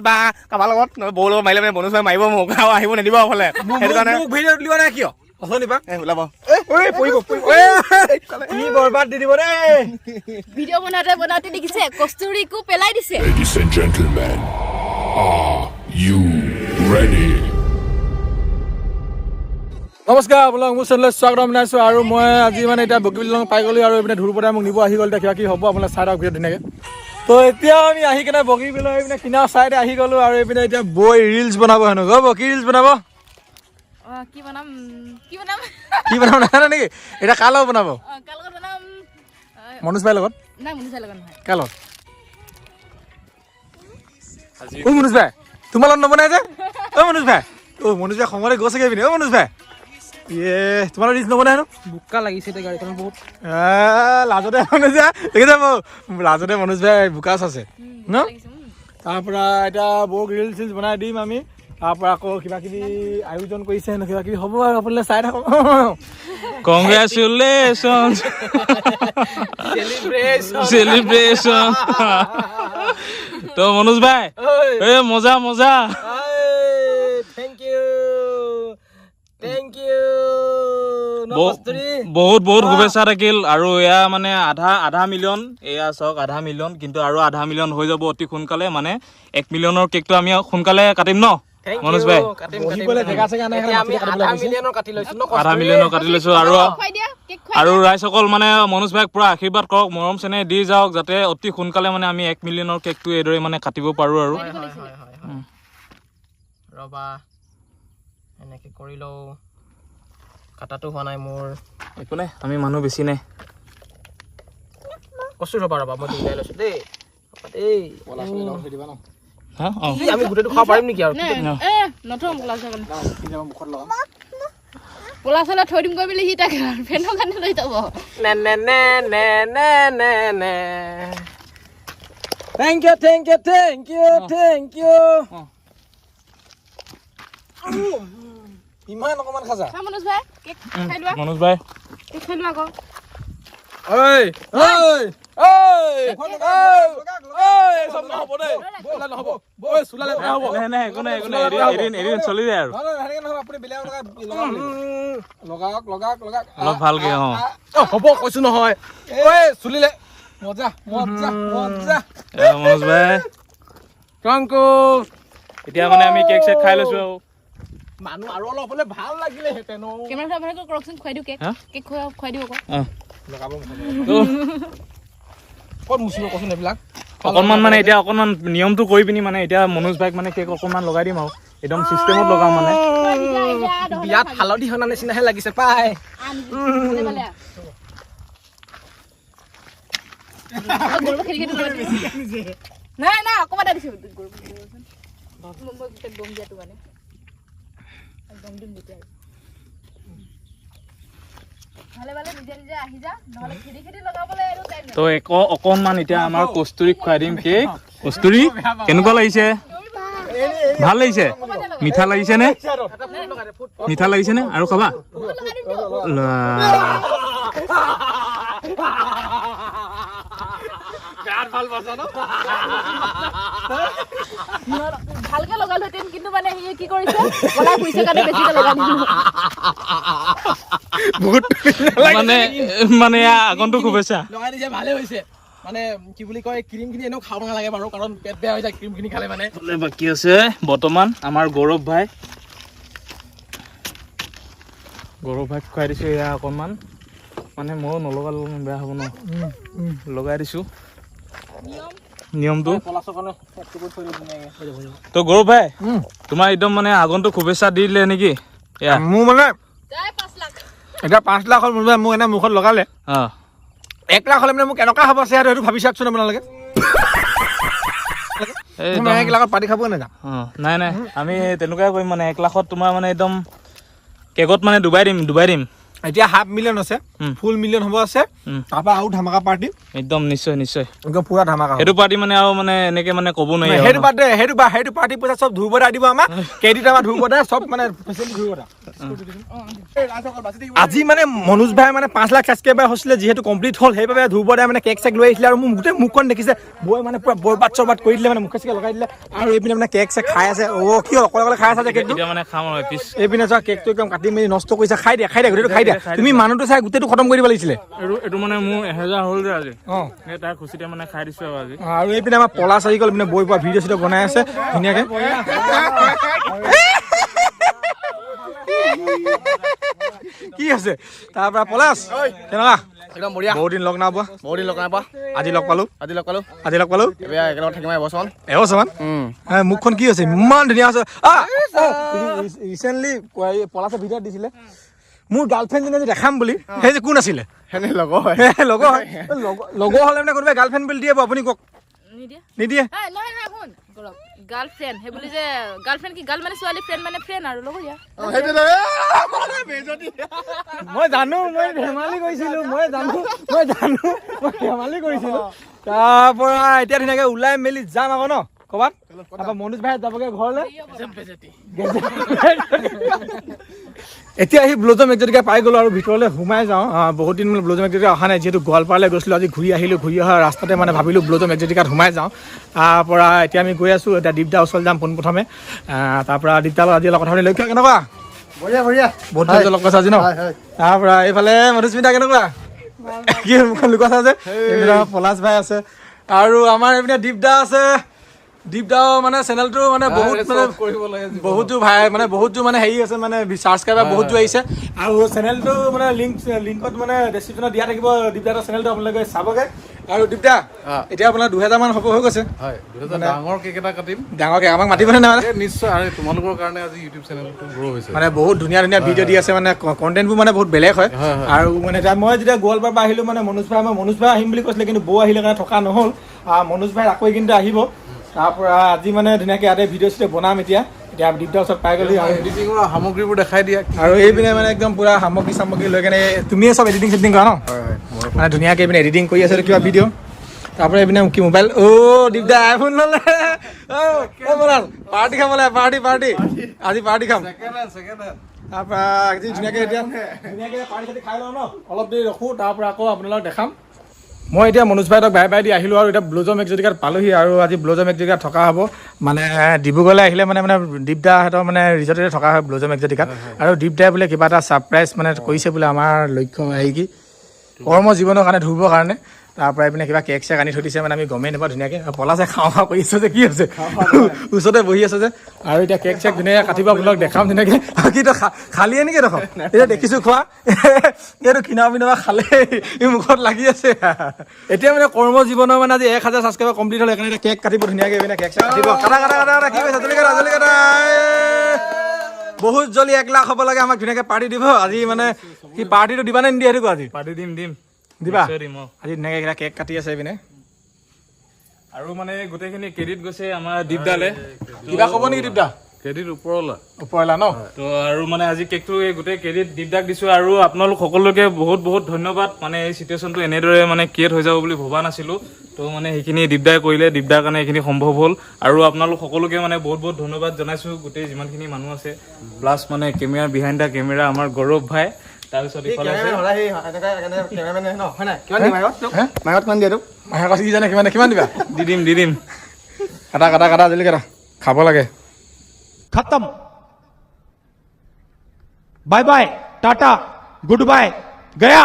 বা কাৰোবাৰ লগত বৌ লগত মাৰিলে মানে বনজ মাৰিব মোক আৰু আহিব নিদিব অকলে সেইটো কাৰণে ভিডিঅ' উলিওৱা নাই কিয় অথনিবা ওলাব কি বৰবাদ দি দিব দেই ভিডিঅ' বনাওঁতে দেখিছে কস্তুৰীকো পেলাই দিছে Ladies and gentlemen, are you ready? নমস্কাৰ আপোনালোক মোৰ চেনেলত স্বাগতম জনাইছোঁ আৰু মই আজি মানে এতিয়া বগীবিল লং পাই গ'লোঁ আৰু এইপিনে ধুৰপদাই মোক নিব আহি গ'ল এতিয়া কি হ'ব আপোনালোকে চাই থাকক ভিডিঅ' ধুনীয়াকৈ তো এতিয়া আমি আহি কেনে বগীবিলৰ এইপিনে কিনাৰ ছাইডে আহি গ'লোঁ আৰু এইপিনে এতিয়া বৈ ৰিলছ বনাব হেনো হ'ব কি ৰিলছ বনাব কি বনাম কি বনাব নাজানে নেকি এতিয়া কাৰ লগত বনাব কাৰ লগত বনাম মনোজ ভাইৰ লগত নাই মনুষ্যৰ লগত নহয় কাৰ লগত অ' মনোজ ভাই তোমাৰ লগত নবনাই যে অ' মনোজ ভাই সময়তে গৈছেগৈ পিনে অ' মনোজ ভাই তোমাৰ ৰিলছ নবনাই হেনো বোকা লাগিছে এতিয়া গাড়ীখন বহুত লাজতে মনোজ ভাই দেখিছে মোৰ লাজতে মনোজ ভাই বোকাছ আছে ন তাৰপৰা এতিয়া বৌক ৰিলছ চিলছ বনাই দিম আমি তাৰপৰা আকৌ কিবা কিবি আয়োজন কৰিছে হেনো কিবা কিবি হ'ব আৰু আপোনালোকে চাই থাকক কংগ্ৰেচুলেশ্যন চেলিব্ৰেশ্যন তো মনোজ ভাই এ মজা মজা বহুত বহুত শুভেচ্ছা থাকিল আৰু এয়া মানে আধা মিলিয়ন এয়া চাওক আধা মিলিয়ন কিন্তু আৰু আধা মিলিয়ন হৈ যাব অতি সোনকালে মানে 1 মিলিয়নৰ কেকটো আমি সোনকালে কাটিম ন মনোজ ভাই আধা মিলিয়নৰ কাটি লৈছো আৰু ৰাইজসকল মানে মনোজ ভাইক পুৰা আশীৰ্বাদ কৰক মৰম চেনেহ দি যাওক যাতে অতি সোনকালে মানে আমি 1 মিলিয়নৰ কেকটো এইদৰে মানে কাটিব পাৰো আৰু ৰবা এনেকে কৰি লওঁ কাটাটো হোৱা নাই মোৰ একো নাই আমি মানুহ বেছি নাই কচু ৰবা মই উলিয়াই লৈছো দেই হা আমি গোটেইটো খাব পাৰিম নেকি আৰু নথম পোলা চালা থৈ দিম গৈ বুলি সি তাক ফেনৰ কাৰণে লৈ যাব থেংক ইউ ইমান অকমান খাজা মনোজ ভাই কেক খাই লোৱা মনোজ ভাই কেক খাই লোৱা আকৌ এদিন চলি যায় আৰু অলপ ভালকে হ'ব কৈছো নহয় চুলিলে মজা মনোজ ভাই এতিয়া মানে আমি কেক চেক খাই লৈছো আৰু মানুহ আৰু অলপ হলে ভাল লাগিলেহেঁতেন কেমেৰা আপোনালোকে কৰকচোন খুৱাই দিওঁ কেক কেক খুৱাই দিওঁ ক'ত মুচিব কচোন এইবিলাক অকণমান মানে এতিয়া অকণমান নিয়মটো কৰি পিনি মানে এতিয়া মনোজ ভাইক মানে কেক অকণমান লগাই দিম আৰু একদম চিষ্টেমত লগাম মানে বিয়াত হালধি সনা নিচিনাহে লাগিছে পাই নাই নাই অকণমান দিছো দম দিয়াটো মানে একদম দিম তেতিয়া তো অকণমান এতিয়া আমাৰ কস্তুৰীক খুৱাই দিম কেক কস্তুৰী কেনেকুৱা লাগিছে ভাল লাগিছে মিঠা লাগিছে নে আৰু খাবা ভালকে লগালোহেঁতেন কিন্তু মানে সি কি কৰিছে গলাই ফুৰিছে কাৰণে বেছিকে লগাই দিলো মানে আগন্তুক শুভেচ্ছা লগাই দিছে ভালে হৈছে মানে কি বুলি কয় ক্ৰীমখিনি এনেও খাব নালাগে বাৰু কাৰণ পেট বেয়া হৈ যায় ক্ৰীমখিনি খালে মানে বাকী আছে বৰ্তমান আমাৰ গৌৰৱ ভাইক খুৱাই দিছো এয়া অকণমান মানে ময়ো নলগালো বেয়া হ'ব ন লগাই দিছো নিয়মটো তো গৌৰৱ ভাই তোমাৰ একদম মানে আগন্তুক শুভেচ্ছা দি দিলে নেকি মোৰ মানে এতিয়া 5 লাখ হ'ল মোক এনে মুখত লগালে 1 লাখ হ'লে মানে মোক এনেকুৱা হ'ব চেহেৰাটো সেইটো ভাবি চাওকচোন আপোনালোকে 1 লাখত পাতি খাব নাযাওঁ নাই আমি তেনেকুৱাই কৰিম মানে 1 লাখত তোমাৰ মানে একদম কেকত মানে ডুবাই দিম এতিয়া 1/2 মিলিয়ন আছে ফুল মিলিয়ন হ'ব আছে তাৰপৰা আৰু ধামাকা পাৰ্টি একদম নিশ্চয় নিশ্চয় একদম পুৰা ধামাকা সেইটো পাৰ্টি মানে আৰু মানে এনেকে মানে ক'ব নোৱাৰি আৰু সেইটো বাদে সেইটো পাৰ্টি পইচা চব ধুবদা দিব আমাক ক্ৰেডিট আমাৰ ধুবদা চব মানে ফেচিলিটি ধুবদা আজি মানে মনোজ ভাই মানে 5 লাখ ছাবস্ক্ৰাইবাৰ হৈছিলে যিহেতু কমপ্লিট হ'ল সেইবাবে ধুবদাই মানে কেক চেক লৈ আহিছিলে আৰু মোৰ গোটেই মুখখন দেখিছে বৈ মানে পুৰা বৰবাদ চৰবাদ কৰি দিলে মানে মুখে চুখে লগাই দিলে আৰু এইপিনে মানে কেক চেক খাই আছে কি অকলে অকলে খাই আছে যে কেকটো এতিয়া মানে খাম আৰু পিছ এইপিনে চোৱা কেকটো একদম কাটি মেলি নষ্ট কৰিছে খাই দিয়া গোটেইটো খাই দিয়া তুমি মানুহটো চাই গোটেইটো খতম কৰি দিব লাগিছিলে এইটো মানে মোৰ 1000 হ'ল যে আজি তাৰ খুচিতে মানে খাই দিছো আৰু আজি আৰু এইপিনে আমাৰ পলাশ আহি গ'ল মানে বৈ পোৱা ভিডিঅ' চিডিঅ' বনাই আছে ধুনীয়াকে কি আছে তাৰপৰা পলাশ কেনেকুৱা একদম বঢ়িয়া বহুত দিন লগ নাই পোৱা আজি লগ পালো এতিয়া একেলগত থাকিম এবছৰমান মুখখন কি হৈছে ইমান ধুনীয়া আছে ৰিচেণ্টলি পলাশে ভিডিঅ'ত দিছিলে মোৰ গাৰ্লফ্ৰেণ্ডজনী আজি দেখাম বুলি সেই যে কোন আছিলে লগৰ হ'লে মানে কোনোবাই গাৰ্লফ্ৰেণ্ড বুলি দিয়ে আপুনি কওক নিদিয়ে গাৰ্লফ্ৰেণ্ড সেই বুলি যে গাৰ্লফ্ৰেণ্ড কি গাৰ্ল মানে ছোৱালী ফ্ৰেণ্ড মানে ফ্ৰেণ্ড আৰু লগৰীয়া মই জানো মই ধেমালি কৰিছিলো তাৰ পৰা এতিয়া ধুনীয়াকে ওলাই মেলি যাম আকৌ ন ক'ৰবাত তাৰপৰা মনোজ ভাই যাবগে ঘৰলৈ এতিয়া আহি ব্লজম একজেটিকা পাই গ'লো আৰু ভিতৰলৈ সোমাই যাওঁ বহুত দিন মানে ব্লজম একজেটিকা অহা নাই যিহেতু গোৱালপাৰালৈ গৈছিলোঁ আজি ঘূৰি আহিলোঁ ঘূৰি অহা ৰাস্তাতে মানে ভাবিলোঁ ব্লজম একজেটিকাত সোমাই যাওঁ তাৰপৰা এতিয়া আমি গৈ আছোঁ এতিয়া দীপদা ওচৰলৈ যাম পোনপ্ৰথমে তাৰপৰা দীপদাৰ আজি অলপ কথা পাতি লক্ষ্য কেনেকুৱা বহুত দিন লগ পাইছা আজি ন তাৰপৰা এইফালে মধুস্মিতা কেনেকুৱা কি মুখখন লুকুৱাইছা যে এইপিনে পলাশ ভাই আছে আৰু আমাৰ এইপিনে দীপদা আছে দীপদাও মানে চেনেলটো মানে বহুতো ভাই মানে বহুতো মানে হেৰি আছে মানে ছাবস্ক্ৰাইবাৰ বহুতো আহিছে আৰু চেনেলটো মানে লিংকত মানে ডেছক্ৰিপশ্যনত দিয়া থাকিব দীপদাৰ চেনেলটো আপোনালোকে চাবগে আৰু দীপদা এতিয়া আপোনাৰ 2000 মান হ'ব হৈ গৈছে ডাঙৰ কেক এটা কাটিম ডাঙৰ কেক আমাক মাতিবনে নহয় নিশ্চয় আৰু তোমালোকৰ কাৰণে আজি ইউটিউব চেনেলটো গ্ৰ' হৈছে মানে বহুত ধুনীয়া ভিডিঅ' দি আছে মানে কণ্টেণ্টবোৰ মানে বহুত বেলেগ হয় আৰু মানে এতিয়া মই যেতিয়া গোৱালপাৰাৰ পৰা আহিলোঁ মানে মনোজ ভাই আহিম বুলি কৈছিলে কিন্তু বৌ আহিলে কাৰণে থকা নহ'ল মনোজ ভাই আকৌ কিন্তু আহিব তাৰপৰা আজি মানে ধুনীয়াকৈ ইয়াতে ভিডিঅ' চিডিঅ' বনাম এতিয়া দীপদাৰ ওচৰত পাই গ'লি আৰু এডিটিঙৰ সামগ্ৰীবোৰ দেখাই দিয়া আৰু এইপিনে মানে একদম পুৰা সামগ্ৰী লৈ কেনে তুমিয়ে চব এডিটিং চেডিটিং কৰা ন মানে ধুনীয়াকৈ এইপিনে এডিটিং কৰি আছে কিবা ভিডিঅ' তাৰপৰা এইপিনে কি মোবাইল দীপদা আইফোন ল'লে পাৰ্টি খাব লাগে পাৰ্টি আজি পাৰ্টি খাম তাৰপৰা আজি ধুনীয়াকৈ পাৰ্টি চাৰ্টি খাই লওঁ ন অলপ দেৰি ৰখোঁ তাৰপৰা আকৌ আপোনালোকক দেখাম মই এতিয়া মনোজ ভাইহঁতক বাই দি আহিলোঁ আৰু এতিয়া ব্লজম একজেটিকাত পালোহি আৰু আজি ব্লজম একজেটিকাত থকা হ'ব মানে ডিব্ৰুগড়লৈ আহিলে মানে দীপদাহঁতৰ মানে ৰিজৰ্টতে থকা হয় ব্লজম একজেটিকাত আৰু দীপদাই বোলে কিবা এটা ছাৰপ্ৰাইজ মানে কৰিছে বোলে আমাৰ লক্ষ্য হেৰি কি কৰ্ম জীৱনৰ কাৰণে ধুবৰ কাৰণে তাৰপৰা এইপিনে কিবা কেক চেক আনি থৈ দিছে মানে আমি গমেই নাপাওঁ ধুনীয়াকৈ পলাশে খাওঁ কৰি আছোঁ যে কি হৈছে ওচৰতে বহি আছে যে আৰু এতিয়া কেক চেক ধুনীয়াকৈ কাটিব আপোনালোক দেখাম ধুনীয়াকৈ কি তই খালিয়ে নেকি দেখোন এতিয়া দেখিছোঁ খোৱা এইটো কিনা পিনা খালে মুখত লাগি আছে এতিয়া মানে কৰ্ম জীৱনৰ মানে আজি 1000 ছাবস্ক্ৰাইবাৰ কমপ্লিট হ'ল সেইকাৰণে কেক কাটিব ধুনীয়াকৈ এইপিনে কেক চেক কাটিব কাটা কি কৈছে জলদি কাটা বহুত জলদি 1 লাখ হ'ব লাগে আমাক ধুনীয়াকৈ পাৰ্টি দিব আজি মানে কি পাৰ্টিটো দিবা নে নিদিয়ে সেইটো আজি পাৰ্টি দিম দিবা দিম আজি ধুনীয়াকৈ কেক কাটি আছে এইপিনে আৰু মানে গোটেইখিনি ক্ৰেডিট গৈছে আমাৰ দীপদালে কিবা ক'ব নেকি দীপদা ক্ৰেডিট ওপৰলা ন তো আৰু মানে আজি কেকটো গোটেই ক্ৰেডিট দীপদাক দিছোঁ আৰু আপোনালোক সকলোকে বহুত ধন্যবাদ মানে এই চিটুৱেশ্যনটো এনেদৰে মানে ক্ৰিয়েট হৈ যাব বুলি ভবা নাছিলোঁ তো মানে সেইখিনি দীপদাই কৰিলে দীপদাৰ কাৰণে এইখিনি সম্ভৱ হ'ল আৰু আপোনালোক সকলোকে মানে বহুত ধন্যবাদ জনাইছোঁ গোটেই যিমানখিনি মানুহ আছে প্লাছ মানে কেমেৰা বিহাইণ্ড দ্য কেমেৰা আমাৰ গৌৰৱ ভাই তাৰপিছত ইফালে কিমান দিবা দি দিম কাটা জলদি কাটা খাব লাগে खत्म bye bye tata good bye गया।